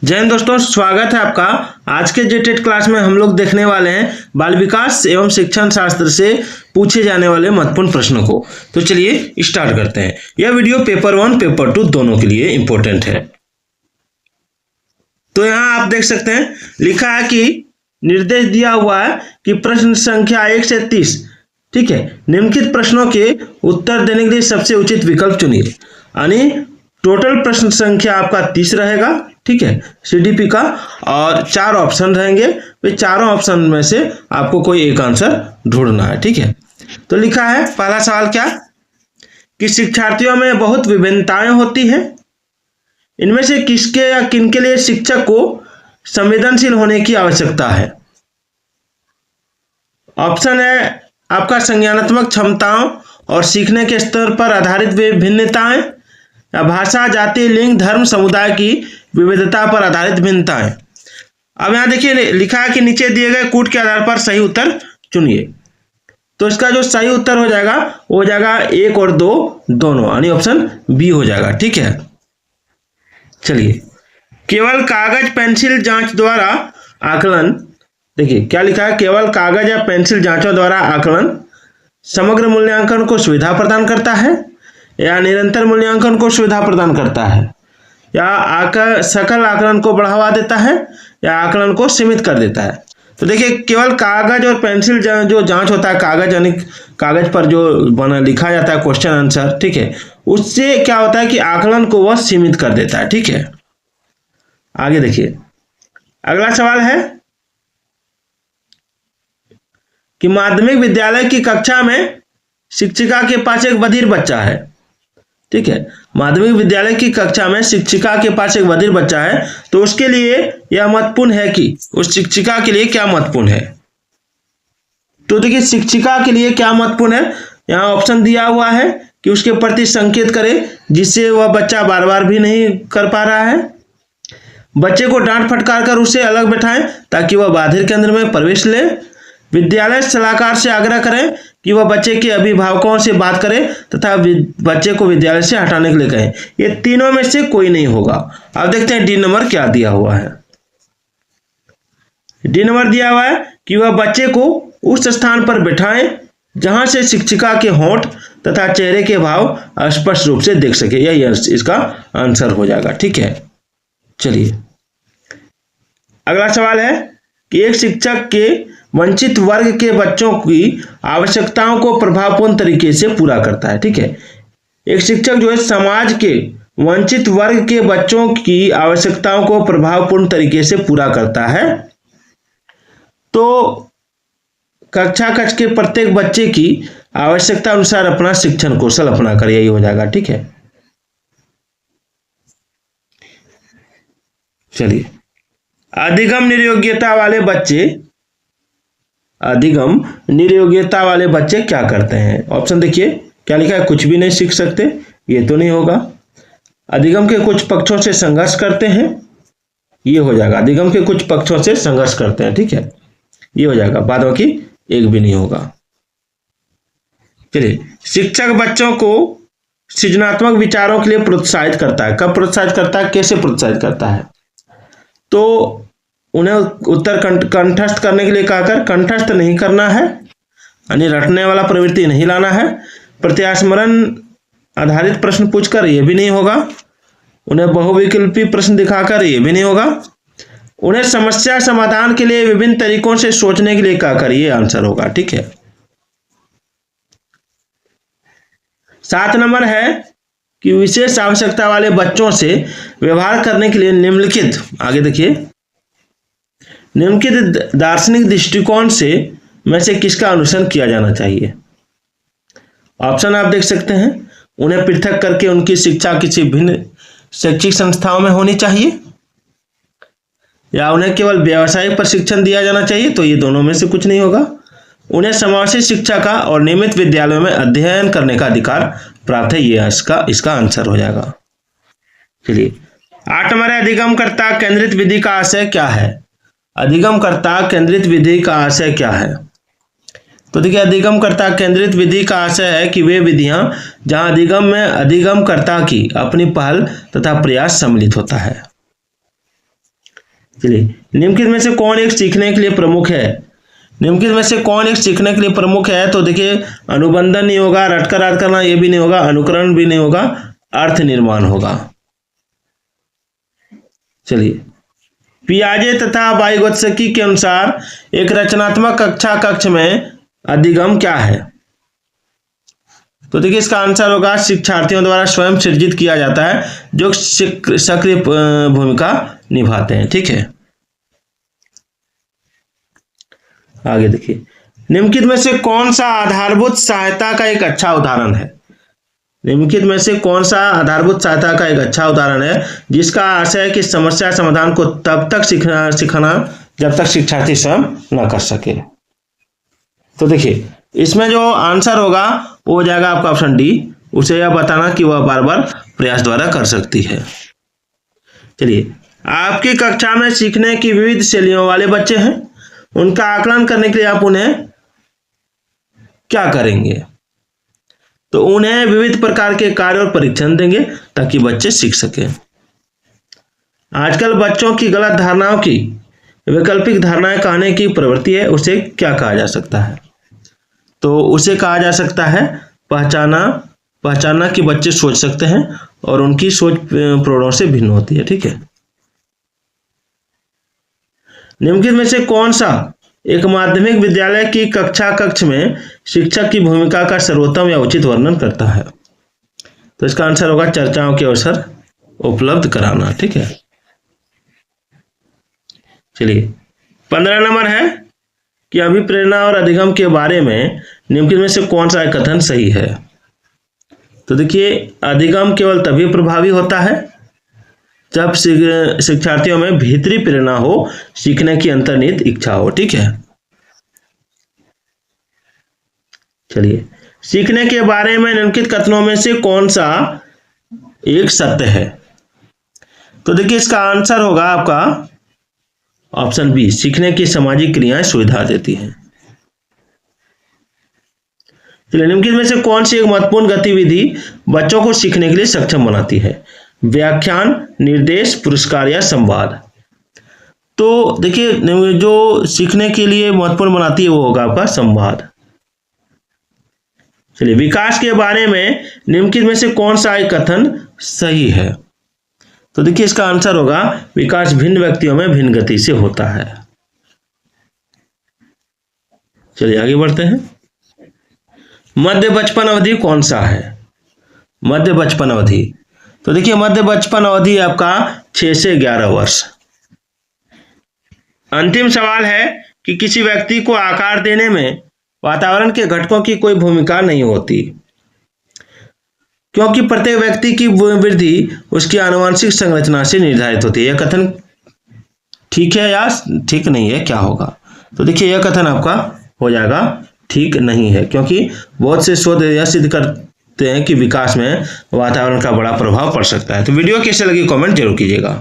जय हिंद दोस्तों, स्वागत है आपका। आज के जेटेट क्लास में हम लोग देखने वाले हैं बाल विकास एवं शिक्षण शास्त्र से पूछे जाने वाले महत्वपूर्ण प्रश्नों को। तो चलिए स्टार्ट करते हैं। यह वीडियो पेपर 1 पेपर 2 दोनों के लिए इंपॉर्टेंट है। तो यहाँ आप देख सकते हैं लिखा है कि निर्देश दिया हुआ है कि प्रश्न संख्या 1 से 30, ठीक है, निम्नलिखित प्रश्नों के उत्तर देने के लिए सबसे उचित विकल्प चुनिए। यानी टोटल प्रश्न संख्या आपका 30 रहेगा, ठीक है, सीडीपी का, और 4 ऑप्शन रहेंगे। वे चारों ऑप्शन में से आपको कोई एक आंसर ढूंढना है, ठीक है। तो लिखा है पहला सवाल क्या कि शिक्षार्थियों में बहुत विभिन्नताएं होती हैं, इनमें से किसके या किनके लिए शिक्षक को संवेदनशील होने की आवश्यकता है। ऑप्शन है आपका संज्ञानात्मक क्षमताओं और सीखने के स्तर पर आधारित विभिन्नताएं, या भाषा, जाति, लिंग, धर्म, समुदाय की विविधता पर आधारित भिन्नताएं। अब यहां देखिए लिखा है कि नीचे दिए गए कूट के आधार पर सही उत्तर चुनिए। तो इसका जो सही उत्तर हो जाएगा वो हो जाएगा 1 और 2 दोनों, यानी ऑप्शन बी हो जाएगा, ठीक है। चलिए, केवल कागज पेंसिल जांच द्वारा आकलन, देखिए क्या लिखा है, केवल कागज या पेंसिल जांचों द्वारा आकलन समग्र मूल्यांकन को सुविधा प्रदान करता है या निरंतर मूल्यांकन को सुविधा प्रदान करता है, या सकल आकलन को बढ़ावा देता है या आकलन को सीमित कर देता है। तो देखिए केवल कागज और पेंसिल जो जांच होता है, कागज यानी कागज पर जो लिखा जाता है क्वेश्चन आंसर, ठीक है, उससे क्या होता है कि आकलन को वह सीमित कर देता है, ठीक है। आगे देखिए अगला सवाल है कि माध्यमिक विद्यालय की कक्षा में शिक्षिका के पास एक बधिर बच्चा है, ठीक है, माध्यमिक विद्यालय की कक्षा में शिक्षिका के पास एक बधिर बच्चा है, तो उसके लिए यह महत्वपूर्ण है कि उस शिक्षिका के लिए क्या महत्वपूर्ण है। तो देखिए शिक्षिका के लिए क्या महत्वपूर्ण है, यहाँ ऑप्शन दिया हुआ है कि उसके प्रति संकेत करे जिससे वह बच्चा बार बार भी नहीं कर पा रहा है, बच्चे को डांट फटकार कर उसे अलग बैठाएं ताकि वह बधिर केंद्र में प्रवेश ले, विद्यालय सलाहकार से आग्रह करें कि वह बच्चे के अभिभावकों से बात करे तथा बच्चे को विद्यालय से हटाने के लिए कहें। ये तीनों में से कोई नहीं होगा। अब देखते हैं डी नंबर क्या दिया हुआ है। डी नंबर दिया हुआ है कि वह बच्चे को उस स्थान पर बैठाएं जहां से शिक्षिका के होंठ तथा चेहरे के भाव स्पष्ट रूप से देख सके। यही इसका आंसर हो जाएगा, ठीक है। चलिए अगला सवाल है कि एक शिक्षक के वंचित वर्ग के बच्चों की आवश्यकताओं को प्रभावपूर्ण तरीके से पूरा करता है, ठीक है। एक शिक्षक जो है समाज के वंचित वर्ग के बच्चों की आवश्यकताओं को प्रभावपूर्ण तरीके से पूरा करता है। तो कक्षा कक्ष के प्रत्येक बच्चे की आवश्यकता अनुसार अपना शिक्षण कौशल अपना कर, यही हो जाएगा, ठीक है। चलिए अधिगम निर्योग्यता वाले बच्चे क्या करते हैं। ऑप्शन देखिए क्या लिखा है, कुछ भी नहीं सीख सकते, ये तो नहीं होगा। अधिगम के कुछ पक्षों से संघर्ष करते हैं, ये हो जाएगा। अधिगम के कुछ पक्षों से संघर्ष करते हैं, ठीक है, ये हो जाएगा। बाद बाकी एक भी नहीं होगा। चलिए शिक्षक बच्चों को सृजनात्मक विचारों के लिए प्रोत्साहित करता है। कब प्रोत्साहित करता है, कैसे प्रोत्साहित करता है, तो उन्हें उत्तर कंठस्थ करने के लिए कहकर कंठस्थ नहीं करना है, यानी रटने वाला प्रवृत्ति नहीं लाना है। प्रत्यास्मरण आधारित प्रश्न पूछकर ये भी नहीं होगा। उन्हें बहुविकल्पी प्रश्न दिखाकर ये भी नहीं होगा। उन्हें समस्या समाधान के लिए विभिन्न तरीकों से सोचने के लिए कहकर ये आंसर होगा, ठीक है। 7 नंबर है कि विशेष आवश्यकता वाले बच्चों से व्यवहार करने के लिए निम्नलिखित, आगे देखिए, निम्नलिखित दार्शनिक दृष्टिकोण से में से किसका अनुसरण किया जाना चाहिए। ऑप्शन आप देख सकते हैं, उन्हें पृथक करके उनकी शिक्षा किसी भिन्न शैक्षिक संस्थाओं में होनी चाहिए, या उन्हें केवल व्यावसायिक प्रशिक्षण दिया जाना चाहिए, तो ये दोनों में से कुछ नहीं होगा। उन्हें समावेशी शिक्षा का और नियमित विद्यालयों में अध्ययन करने का अधिकार प्राप्त है, ये इसका आंसर हो जाएगा। चलिए 8 नंबर है अधिगमकर्ता केंद्रित विधि का आशय क्या है। अधिगमकर्ता केंद्रित विधि का आशय क्या है, तो देखिए अधिगमकर्ता केंद्रित विधि का आशय है कि वे विधियां जहां अधिगम में अधिगमकर्ता की अपनी पहल तथा प्रयास सम्मिलित होता है। चलिए, निम्नलिखित में से कौन एक सीखने के लिए प्रमुख है? निम्नलिखित में से कौन एक सीखने के लिए प्रमुख है? तो देखिए, अनुबंधन नहीं होगा, रटकर याद करना ये भी नहीं होगा, अनुकरण भी नहीं होगा, अर्थ निर्माण होगा। चलिए, पियाजे तथा वाइगोत्स्की के अनुसार एक रचनात्मक कक्षा कक्ष में अधिगम क्या है? तो देखिए, इसका आंसर होगा शिक्षार्थियों द्वारा स्वयं सृजित किया जाता है जो सक्रिय भूमिका निभाते हैं। ठीक है, आगे देखिए, निम्नलिखित में से कौन सा आधारभूत सहायता का एक अच्छा उदाहरण है? निम्नलिखित में से कौन सा आधारभूत सहायता का एक अच्छा उदाहरण है जिसका आशय है कि समस्या समाधान को तब तक सिखाना जब तक शिक्षार्थी स्वयं न कर सके? तो देखिए, इसमें जो आंसर होगा वो हो जाएगा आपका ऑप्शन डी, उसे यह बताना कि वह बार बार प्रयास द्वारा कर सकती है। चलिए, आपकी कक्षा में सीखने की विविध शैलियों वाले बच्चे हैं, उनका आकलन करने के लिए आप उन्हें क्या करेंगे? तो उन्हें विविध प्रकार के कार्य और परीक्षण देंगे ताकि बच्चे सीख सकें। आजकल बच्चों की गलत धारणाओं की वैकल्पिक धारणाएं कहने की प्रवृत्ति है, उसे क्या कहा जा सकता है? तो उसे कहा जा सकता है पहचाना कि बच्चे सोच सकते हैं और उनकी सोच प्रौढ़ों से भिन्न होती है। ठीक है, निम्नलिखित में से कौन सा एक माध्यमिक विद्यालय की कक्षा कक्ष में शिक्षक की भूमिका का सर्वोत्तम या उचित वर्णन करता है? तो इसका आंसर होगा चर्चाओं के अवसर उपलब्ध कराना। ठीक है, चलिए, 15 नंबर है कि अभिप्रेरणा और अधिगम के बारे में निम्नलिखित में से कौन सा कथन सही है? तो देखिए, अधिगम केवल तभी प्रभावी होता है जब शिक्षार्थियों में भीतरी प्रेरणा हो, सीखने की अंतर्निहित इच्छा हो। ठीक है, चलिए, सीखने के बारे में निम्नलिखित कथनों में से कौन सा एक सत्य है? तो देखिए, इसका आंसर होगा आपका ऑप्शन बी, सीखने की सामाजिक क्रियाएं सुविधा देती हैं। चलिए, निम्नलिखित में से कौन सी एक महत्वपूर्ण गतिविधि बच्चों को सीखने के लिए सक्षम बनाती है? व्याख्यान, निर्देश, पुरस्कार या संवाद? तो देखिए, जो सीखने के लिए महत्वपूर्ण बनाती है वो होगा आपका संवाद। चलिए, विकास के बारे में निम्नलिखित में से कौन सा एक कथन सही है? तो देखिए, इसका आंसर होगा विकास भिन्न व्यक्तियों में भिन्न गति से होता है। चलिए, आगे बढ़ते हैं। मध्य बचपन अवधि कौन सा है? मध्य बचपन अवधि, तो देखिए, मध्य बचपन अवधि आपका 6 से 11 वर्ष। अंतिम सवाल है कि किसी व्यक्ति को आकार देने में वातावरण के घटकों की कोई भूमिका नहीं होती, क्योंकि प्रत्येक व्यक्ति की वृद्धि उसकी आनुवंशिक संरचना से निर्धारित होती है। यह कथन ठीक है या ठीक नहीं है, क्या होगा? तो देखिए, यह कथन आपका हो जाएगा ठीक नहीं है, क्योंकि बहुत से शोध यह सिद्ध करते हैं कि विकास में वातावरण का बड़ा प्रभाव पड़ सकता है। तो वीडियो कैसे लगी कमेंट जरूर कीजिएगा।